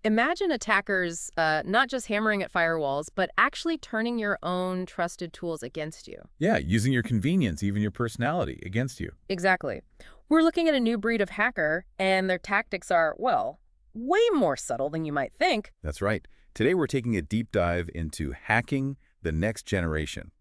Imagine attackers not just hammering at firewalls, but actually turning your own trusted tools against you. Yeah, using your convenience, even your personality, against you. Exactly. We're looking at a new breed of hacker, and their tactics are, well, way more subtle than you might think. That's right. Today we're taking a deep dive into hacking the next generation.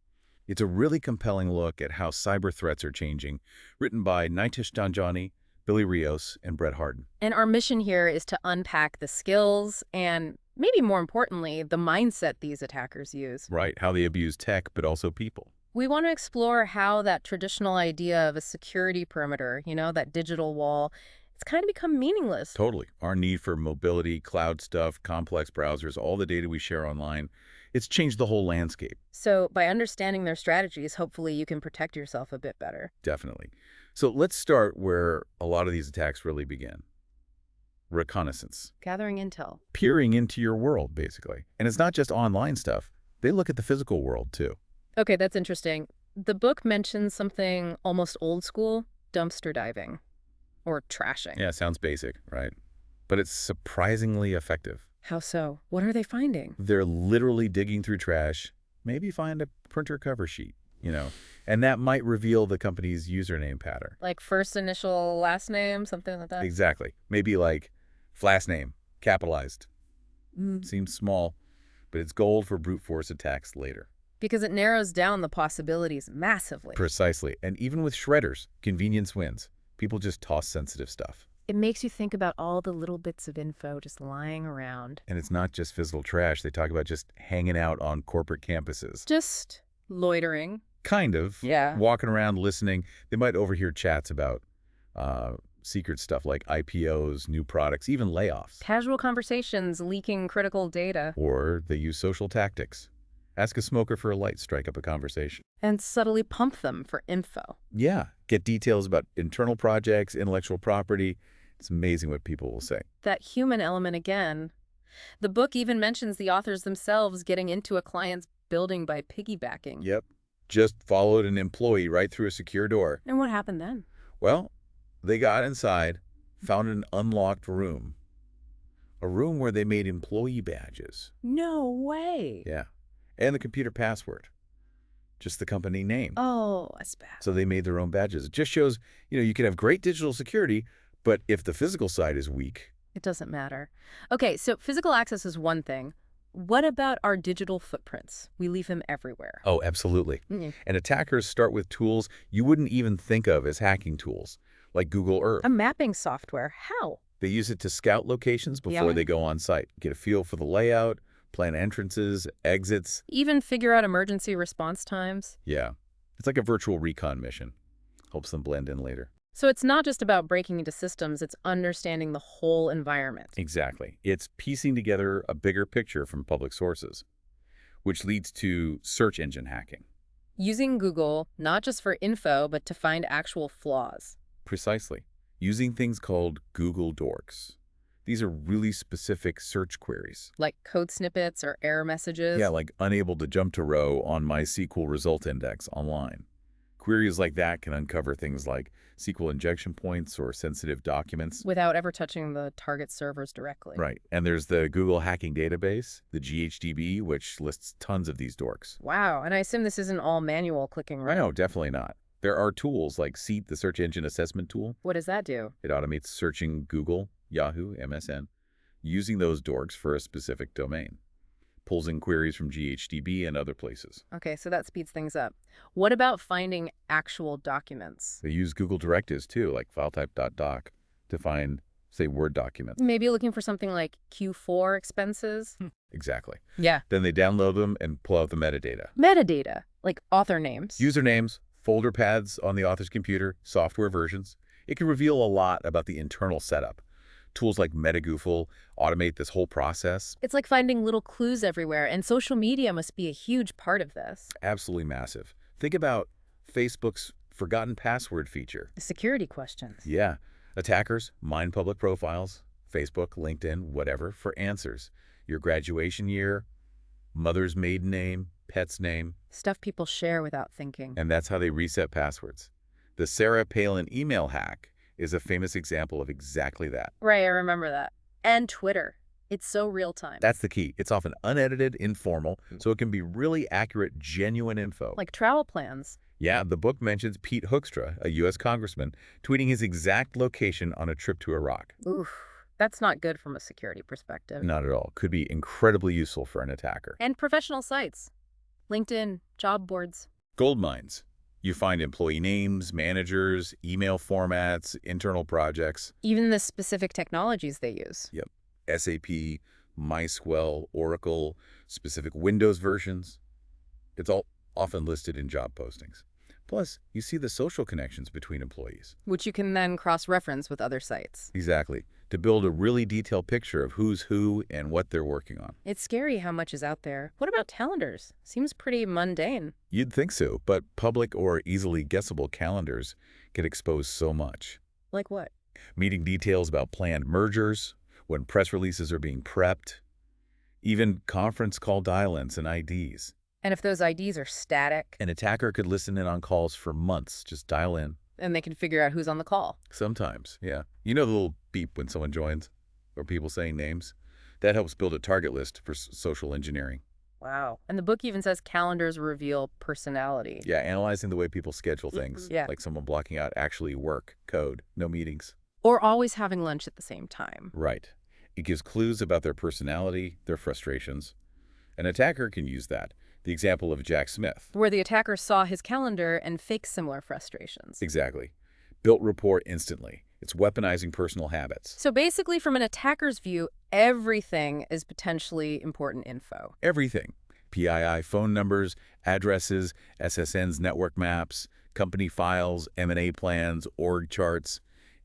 It's a really compelling look at how cyber threats are changing, written by Nitesh Dhanjani, Billy Rios, and Brett Hardin. And our mission here is to unpack the skills and, maybe more importantly, the mindset these attackers use. Right, how they abuse tech, but also people. We want to explore how that traditional idea of a security perimeter, that digital wall, it's kind of become meaningless. Totally. Our need for mobility, cloud stuff, complex browsers, all the data we share online, it's changed the whole landscape. So by understanding their strategies, hopefully you can protect yourself a bit better. Definitely. So let's start where a lot of these attacks really begin. Reconnaissance. Gathering intel. Peering into your world, basically. And it's not just online stuff. They look at the physical world, too. Okay, that's interesting. The book mentions something almost old school, dumpster diving. Or trashing. Yeah, sounds basic, right? But it's surprisingly effective. How so? What are they finding? They're literally digging through trash, maybe find a printer cover sheet, and that might reveal the company's username pattern. Like first initial, last name, something like that? Exactly. Maybe like last name, capitalized. Seems small, but it's gold for brute force attacks later. Because it narrows down the possibilities massively. Precisely. And even with shredders, convenience wins. People just toss sensitive stuff. It makes you think about all the little bits of info just lying around. And it's not just physical trash. They talk about just hanging out on corporate campuses. Just loitering. Kind of. Yeah. Walking around, listening. They might overhear chats about secret stuff like IPOs, new products, even layoffs. Casual conversations leaking critical data. Or they use social tactics. Ask a smoker for a light, strike up a conversation. And subtly pump them for info. Yeah. Get details about internal projects, intellectual property. It's amazing what people will say. That human element again. The book even mentions the authors themselves getting into a client's building by piggybacking. Yep. Just followed an employee right through a secure door. And what happened then? Well, they got inside, found an unlocked room. A room where they made employee badges. No way. Yeah. And the computer password. Just the company name. Oh, that's bad. So they made their own badges. It just shows, you can have great digital security, but if the physical side is weak. It doesn't matter. Okay, so physical access is one thing. What about our digital footprints? We leave them everywhere. Oh, absolutely. And attackers start with tools you wouldn't even think of as hacking tools, like Google Earth. A mapping software. How? They use it to scout locations before they go on site, get a feel for the layout, plan entrances, exits. Even figure out emergency response times. Yeah. It's like a virtual recon mission. Helps them blend in later. So it's not just about breaking into systems, it's understanding the whole environment. Exactly. It's piecing together a bigger picture from public sources, which leads to search engine hacking. Using Google, not just for info, but to find actual flaws. Precisely. Using things called Google dorks. These are really specific search queries. Like code snippets or error messages? Yeah, like unable to jump to row on my SQL result index online. Queries like that can uncover things like SQL injection points or sensitive documents. Without ever touching the target servers directly. Right. And there's the Google Hacking Database, the GHDB, which lists tons of these dorks. Wow. And I assume this isn't all manual clicking, right? No, definitely not. There are tools like Seat, the search engine assessment tool. What does that do? It automates searching Google, Yahoo, MSN, using those dorks for a specific domain. Pulls in queries from GHDB and other places. Okay, so that speeds things up. What about finding actual documents? They use Google directives too, like filetype.doc, to find, say, Word documents. Maybe looking for something like Q4 expenses? Exactly. Yeah. Then they download them and pull out the metadata. Metadata, like author names. Usernames, folder paths on the author's computer, software versions. It can reveal a lot about the internal setup. Tools like MetaGoofle automate this whole process. It's like finding little clues everywhere, and social media must be a huge part of this. Absolutely massive. Think about Facebook's forgotten password feature. The security questions. Yeah. Attackers mine public profiles, Facebook, LinkedIn, whatever, for answers. Your graduation year, mother's maiden name, pet's name. Stuff people share without thinking. And that's how they reset passwords. The Sarah Palin email hack is a famous example of exactly that. Right, I remember that. And Twitter. It's so real time. That's the key. It's often unedited, informal, so it can be really accurate, genuine info. Like travel plans. Yeah, the book mentions Pete Hoekstra, a U.S. congressman, tweeting his exact location on a trip to Iraq. Oof, that's not good from a security perspective. Not at all. Could be incredibly useful for an attacker. And professional sites. LinkedIn, job boards. Gold mines. You find employee names, managers, email formats, internal projects. Even the specific technologies they use. Yep. SAP, MySQL, Oracle, specific Windows versions. It's all often listed in job postings. Plus, you see the social connections between employees. Which you can then cross-reference with other sites. Exactly. To build a really detailed picture of who's who and what they're working on. It's scary how much is out there. What about calendars? Seems pretty mundane. You'd think so, but public or easily guessable calendars get exposed so much. Like what? Meeting details about planned mergers, when press releases are being prepped, even conference call dial-ins and IDs. And if those IDs are static, An attacker could listen in on calls for months, just dial in. then they can figure out who's on the call. Sometimes, yeah. You know the little beep when someone joins, or people saying names? That helps build a target list for social engineering. Wow. And the book even says calendars reveal personality. Yeah, analyzing the way people schedule things, Yeah. like someone blocking out actually work, code, no meetings. Or always having lunch at the same time. Right. It gives clues about their personality, their frustrations. An attacker can use that. The example of Jack Smith. Where the attacker saw his calendar and faked similar frustrations. Exactly. Built rapport instantly. It's weaponizing personal habits. So basically, from an attacker's view, everything is potentially important info. Everything. PII phone numbers, addresses, SSN's network maps, company files, M&A plans, org charts.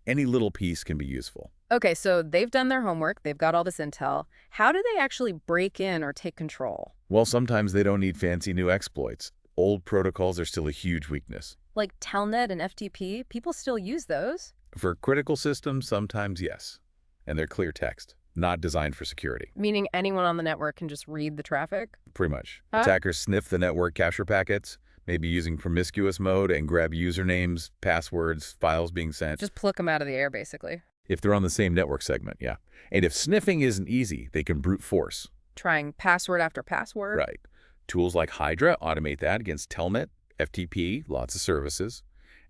Any little piece can be useful. Okay, so they've done their homework. They've got all this intel. How do they actually break in or take control? Well, sometimes they don't need fancy new exploits. Old protocols are still a huge weakness. Like Telnet and FTP, people still use those. For critical systems, sometimes yes. And they're clear text, not designed for security. Meaning anyone on the network can just read the traffic? Pretty much. Huh? Attackers sniff the network capture packets, maybe using promiscuous mode and grab usernames, passwords, files being sent. Just pluck them out of the air, basically. If they're on the same network segment, yeah. And if sniffing isn't easy, they can brute force. Trying password after password. Right. Tools like Hydra automate that against Telnet, FTP, lots of services.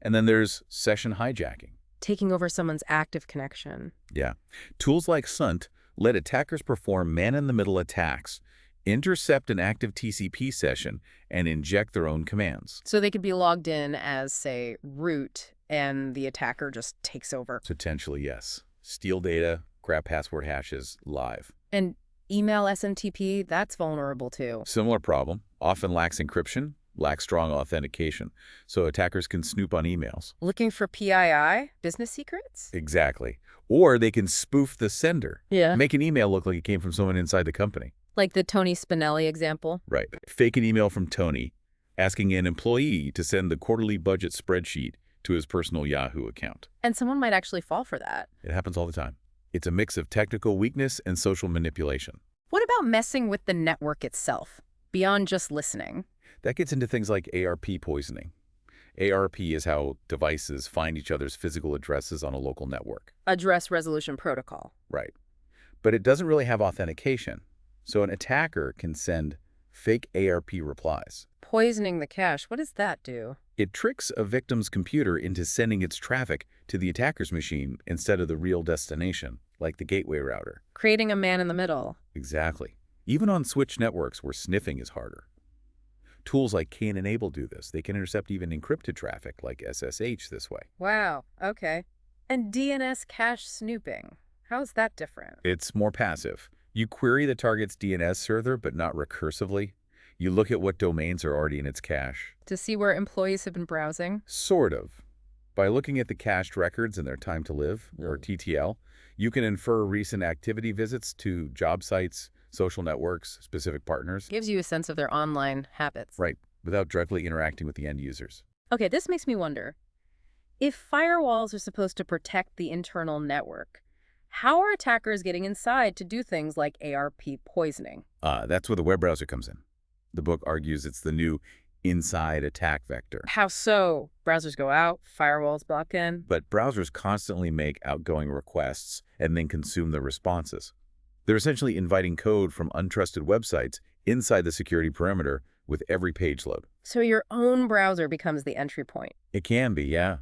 And then there's session hijacking. Taking over someone's active connection. Yeah. Tools like Sunt let attackers perform man-in-the-middle attacks, intercept an active TCP session, and inject their own commands. So they could be logged in as, say, root, and the attacker just takes over. Potentially, yes. Steal data, grab password hashes live. And email SMTP, that's vulnerable too. Similar problem, often lacks encryption, lacks strong authentication, so attackers can snoop on emails. Looking for PII, business secrets? Exactly. Or they can spoof the sender. Yeah. Make an email look like it came from someone inside the company. Like the Tony Spinelli example? Right. Fake an email from Tony, asking an employee to send the quarterly budget spreadsheet to his personal Yahoo account. And someone might actually fall for that. It happens all the time. It's a mix of technical weakness and social manipulation. What about messing with the network itself, beyond just listening? That gets into things like ARP poisoning. ARP is how devices find each other's physical addresses on a local network. Address resolution protocol. Right. But it doesn't really have authentication. So an attacker can send fake ARP replies. Poisoning the cache, what does that do? It tricks a victim's computer into sending its traffic to the attacker's machine instead of the real destination, like the gateway router. Creating a man in the middle. Exactly. Even on switched networks where sniffing is harder. Tools like Kane-Enable do this. They can intercept even encrypted traffic like SSH this way. Wow, okay. And DNS cache snooping, how's that different? It's more passive. You query the target's DNS server, but not recursively. You look at what domains are already in its cache. To see where employees have been browsing? Sort of. By looking at the cached records and their time to live, or TTL, you can infer recent activity visits to job sites, social networks, specific partners. Gives you a sense of their online habits. Right, without directly interacting with the end users. Okay, this makes me wonder. If firewalls are supposed to protect the internal network, how are attackers getting inside to do things like ARP poisoning? That's where the web browser comes in. The book argues it's the new inside attack vector. How so? Browsers go out, firewalls block in. But browsers constantly make outgoing requests and then consume the responses. They're essentially inviting code from untrusted websites inside the security perimeter with every page load. So your own browser becomes the entry point. It can be, yeah.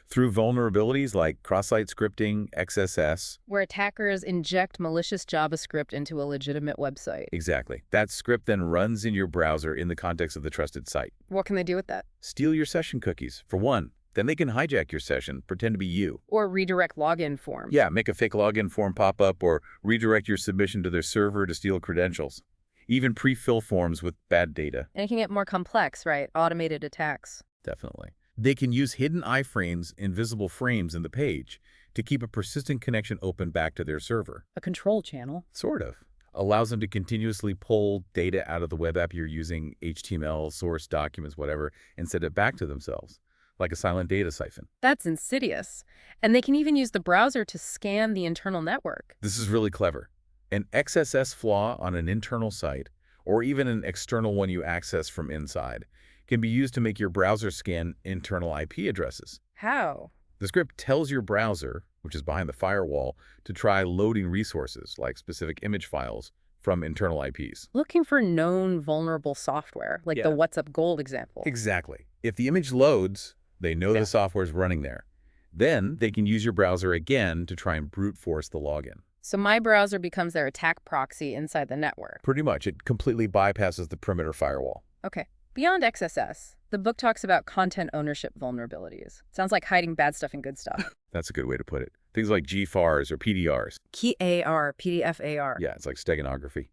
Through vulnerabilities like cross-site scripting, XSS. Where attackers inject malicious JavaScript into a legitimate website. Exactly. That script then runs in your browser in the context of the trusted site. What can they do with that? Steal your session cookies, for one. Then they can hijack your session, pretend to be you. Or redirect login forms. Yeah, make a fake login form pop up or redirect your submission to their server to steal credentials. Even pre-fill forms with bad data. And it can get more complex, right? Automated attacks. Definitely. They can use hidden iframes, invisible frames in the page, to keep a persistent connection open back to their server. A control channel. Sort of. Allows them to continuously pull data out of the web app you're using, HTML, source documents, whatever, and send it back to themselves, like a silent data siphon. That's insidious. And they can even use the browser to scan the internal network. This is really clever. An XSS flaw on an internal site, or even an external one you access from inside, can be used to make your browser scan internal IP addresses. How? The script tells your browser, which is behind the firewall, to try loading resources, like specific image files, from internal IPs. Looking for known vulnerable software, like the WhatsApp Gold example. Exactly. If the image loads, they know the software is running there. Then they can use your browser again to try and brute force the login. So my browser becomes their attack proxy inside the network. Pretty much. It completely bypasses the perimeter firewall. Okay. Beyond XSS, the book talks about content ownership vulnerabilities. Sounds like hiding bad stuff and good stuff. That's a good way to put it. Things like GFARs or PDRs. Key AR, PDF AR. Yeah, it's like steganography.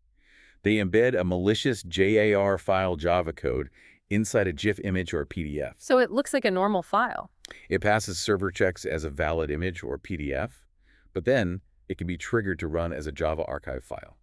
They embed a malicious JAR file Java code inside a GIF image or PDF. So it looks like a normal file. It passes server checks as a valid image or PDF, but then it can be triggered to run as a Java archive file.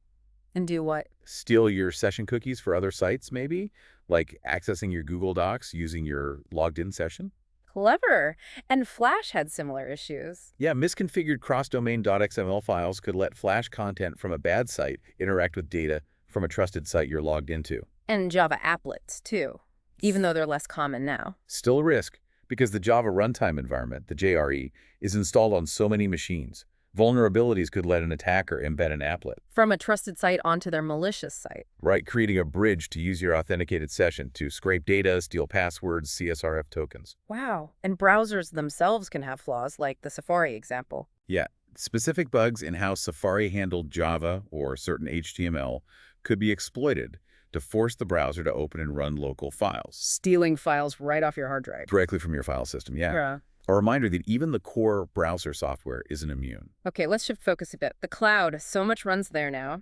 And do what? Steal your session cookies for other sites, maybe? Like accessing your Google Docs using your logged-in session? Clever. And Flash had similar issues. Yeah, misconfigured cross-domain .xml files could let Flash content from a bad site interact with data from a trusted site you're logged into. And Java applets, too, even though they're less common now. Still a risk, because the Java runtime environment, the JRE, is installed on so many machines. Vulnerabilities could let an attacker embed an applet. From a trusted site onto their malicious site. Right, creating a bridge to use your authenticated session to scrape data, steal passwords, CSRF tokens. Wow. And browsers themselves can have flaws, like the Safari example. Yeah, specific bugs in how Safari handled Java or certain HTML could be exploited to force the browser to open and run local files. Stealing files right off your hard drive. Directly from your file system, yeah. A reminder that even the core browser software isn't immune. Okay, let's shift focus a bit. The cloud, so much runs there now.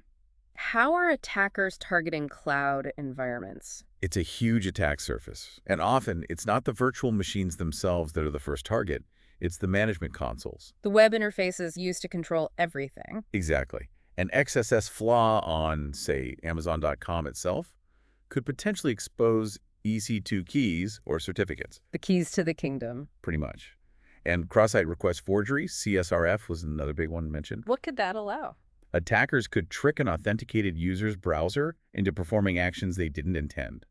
How are attackers targeting cloud environments? It's a huge attack surface, and often it's not the virtual machines themselves that are the first target. It's the management consoles. The web interfaces used to control everything. Exactly. An XSS flaw on, say, Amazon.com itself could potentially expose EC2 keys or certificates. The keys to the kingdom. Pretty much. And cross-site request forgery, CSRF, was another big one mentioned. What could that allow? Attackers could trick an authenticated user's browser into performing actions they didn't intend,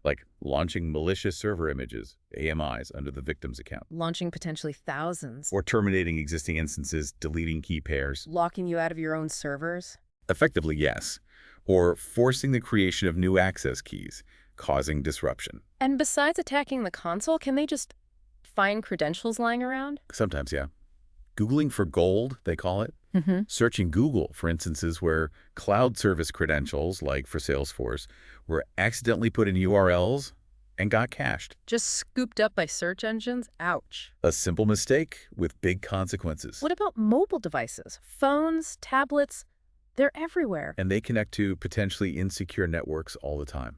like launching malicious server images, AMIs, under the victim's account. Launching potentially thousands. Or terminating existing instances, deleting key pairs. Locking you out of your own servers? Effectively, yes. Or forcing the creation of new access keys, causing disruption. And besides attacking the console, can they just find credentials lying around? Sometimes, yeah. Googling for gold, they call it. Searching Google for instances where cloud service credentials, like for Salesforce, were accidentally put in URLs and got cached. Just scooped up by search engines? Ouch. A simple mistake with big consequences. What about mobile devices? Phones, tablets, they're everywhere. And they connect to potentially insecure networks all the time.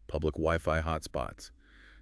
Public Wi-Fi hotspots,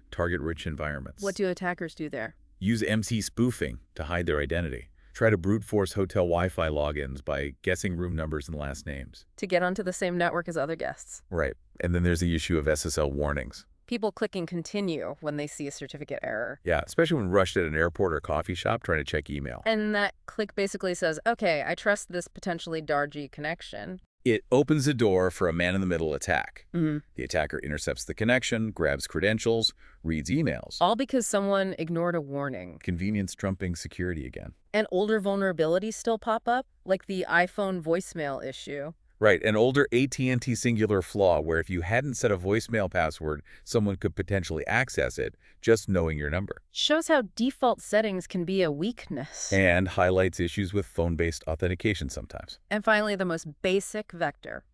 target-rich environments. What do attackers do there? Use MC spoofing to hide their identity. Try to brute force hotel Wi-Fi logins by guessing room numbers and last names. To get onto the same network as other guests. Right. And then there's the issue of SSL warnings. People clicking continue when they see a certificate error. Yeah, especially when rushed at an airport or coffee shop trying to check email. And that click basically says, okay, I trust this potentially dodgy connection. It opens the door for a man-in-the-middle attack. Mhm. The attacker intercepts the connection, grabs credentials, reads emails. All because someone ignored a warning. Convenience trumping security again. And older vulnerabilities still pop up, like the iPhone voicemail issue. Right, an older AT&T singular flaw where if you hadn't set a voicemail password, someone could potentially access it, just knowing your number. Shows how default settings can be a weakness. And highlights issues with phone-based authentication sometimes. And finally, the most basic vector,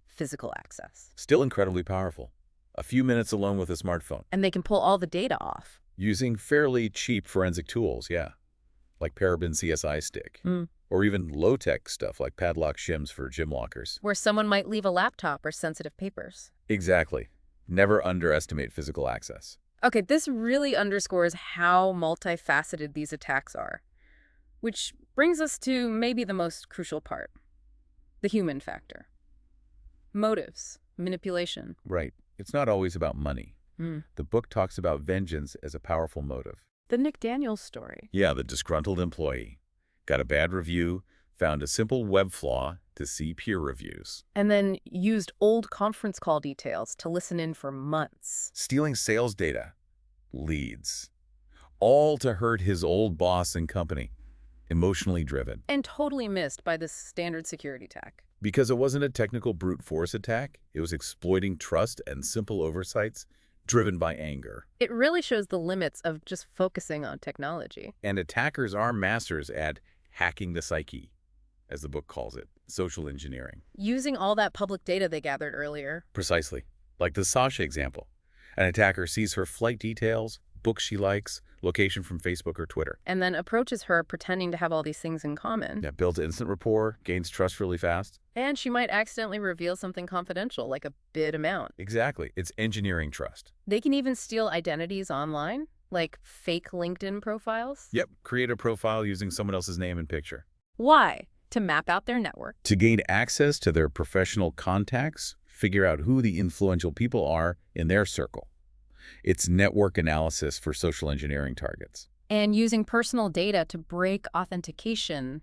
physical access. Still incredibly powerful. A few minutes alone with a smartphone. And they can pull all the data off. Using fairly cheap forensic tools, yeah. Like paraben CSI stick. Or even low-tech stuff like padlock shims for gym lockers. Where someone might leave a laptop or sensitive papers. Exactly. Never underestimate physical access. Okay, this really underscores how multifaceted these attacks are. Which brings us to maybe the most crucial part. The human factor. Motives. Manipulation. Right. It's not always about money. The book talks about vengeance as a powerful motive. The Nick Daniels story. Yeah, the disgruntled employee. Got a bad review, found a simple web flaw to see peer reviews. And then used old conference call details to listen in for months. Stealing sales data. Leads. All to hurt his old boss and company. Emotionally driven. And totally missed by this standard security attack. Because it wasn't a technical brute force attack, it was exploiting trust and simple oversights driven by anger. It really shows the limits of just focusing on technology. And attackers are masters at hacking the psyche, as the book calls it, social engineering. Using all that public data they gathered earlier. Precisely. Like the Sasha example. An attacker sees her flight details, books she likes, location from Facebook or Twitter. And then approaches her pretending to have all these things in common. Yeah, builds instant rapport, gains trust really fast. And she might accidentally reveal something confidential, like a bid amount. Exactly. It's engineering trust. They can even steal identities online, like fake LinkedIn profiles. Yep. Create a profile using someone else's name and picture. Why? To map out their network. To gain access to their professional contacts, figure out who the influential people are in their circle. It's network analysis for social engineering targets. And using personal data to break authentication,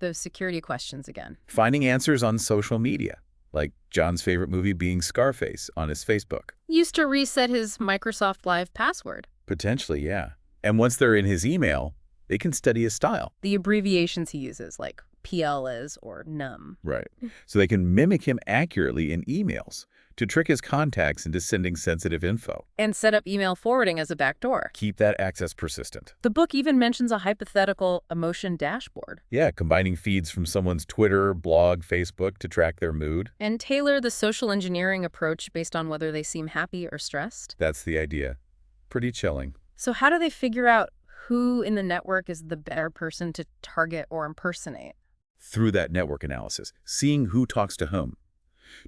those security questions again. Finding answers on social media, like John's favorite movie being Scarface on his Facebook. Used to reset his Microsoft Live password. Potentially, yeah. And once they're in his email, they can study his style. The abbreviations he uses, like PLs or NUM. Right. So they can mimic him accurately in emails to trick his contacts into sending sensitive info. And set up email forwarding as a backdoor. Keep that access persistent. The book even mentions a hypothetical emotion dashboard. Yeah, combining feeds from someone's Twitter, blog, Facebook to track their mood. And tailor the social engineering approach based on whether they seem happy or stressed. That's the idea. Pretty chilling. So how do they figure out who in the network is the better person to target or impersonate? Through that network analysis, seeing who talks to whom.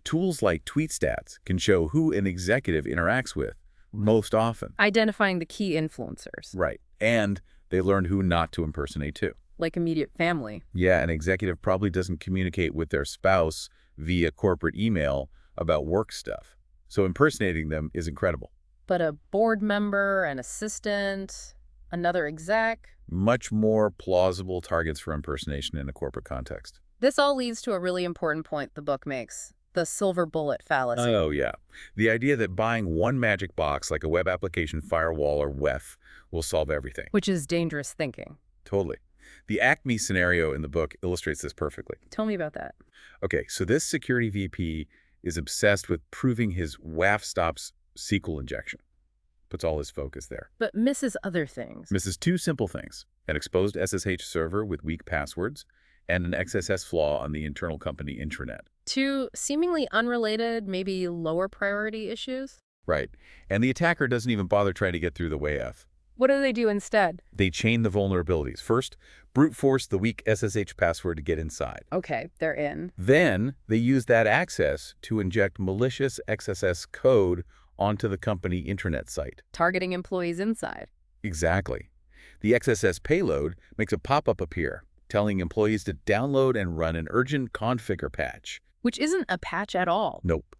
Tools like TweetStats can show who an executive interacts with most often. Identifying the key influencers. Right. And they learn who not to impersonate too. Like immediate family. Yeah, an executive probably doesn't communicate with their spouse via corporate email about work stuff. So impersonating them is incredible. But a board member, an assistant, another exec. Much more plausible targets for impersonation in a corporate context. This all leads to a really important point the book makes. The silver bullet fallacy. Oh, yeah. The idea that buying one magic box like a web application firewall or WEF will solve everything. Which is dangerous thinking. Totally. The Acme scenario in the book illustrates this perfectly. Tell me about that. Okay, so this security VP is obsessed with proving his WAF stops SQL injection. Puts all his focus there. But misses other things. Misses two simple things: an exposed SSH server with weak passwords and an XSS flaw on the internal company intranet. Two seemingly unrelated, maybe lower priority issues? Right. And the attacker doesn't even bother trying to get through the WAF. What do they do instead? They chain the vulnerabilities. First, brute force the weak SSH password to get inside. Okay, they're in. Then, they use that access to inject malicious XSS code onto the company intranet site. Targeting employees inside. Exactly. The XSS payload makes a pop-up appear, telling employees to download and run an urgent configure patch. Which isn't a patch at all. Nope.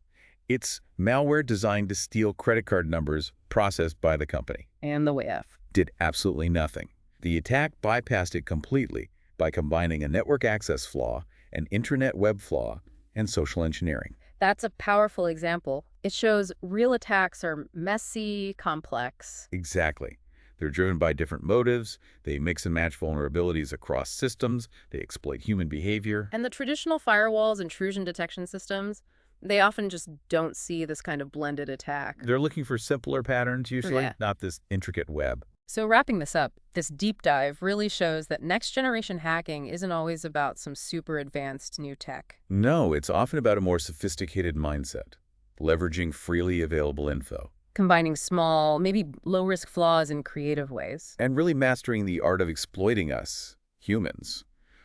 It's malware designed to steal credit card numbers processed by the company. And the WAF. Did absolutely nothing. The attack bypassed it completely by combining a network access flaw, an intranet web flaw, and social engineering. That's a powerful example. It shows real attacks are messy, complex. Exactly. They're driven by different motives, they mix and match vulnerabilities across systems, they exploit human behavior. And the traditional firewalls, intrusion detection systems, they often just don't see this kind of blended attack. They're looking for simpler patterns usually, Yeah. not this intricate web. So wrapping this up, this deep dive really shows that next-generation hacking isn't always about some super advanced new tech. No, it's often about a more sophisticated mindset, leveraging freely available info, Combining small, maybe low-risk flaws in creative ways. and really mastering the art of exploiting us, humans,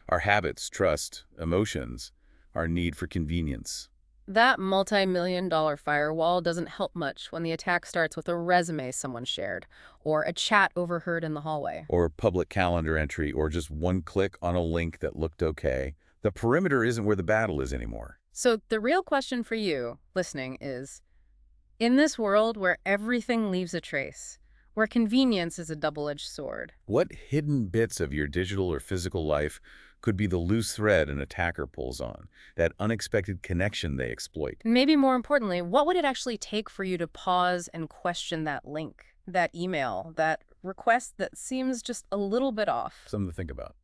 our habits, trust, emotions, our need for convenience. That multi-million-dollar firewall doesn't help much when the attack starts with a resume someone shared or a chat overheard in the hallway. Or a public calendar entry, or just one click on a link that looked okay. The perimeter isn't where the battle is anymore. So the real question for you, listening, is, in this world where everything leaves a trace, where convenience is a double-edged sword, What hidden bits of your digital or physical life could be the loose thread an attacker pulls on, that unexpected connection they exploit? maybe more importantly, what would it actually take for you to pause and question that link, that email, that request that seems just a little bit off? Something to think about.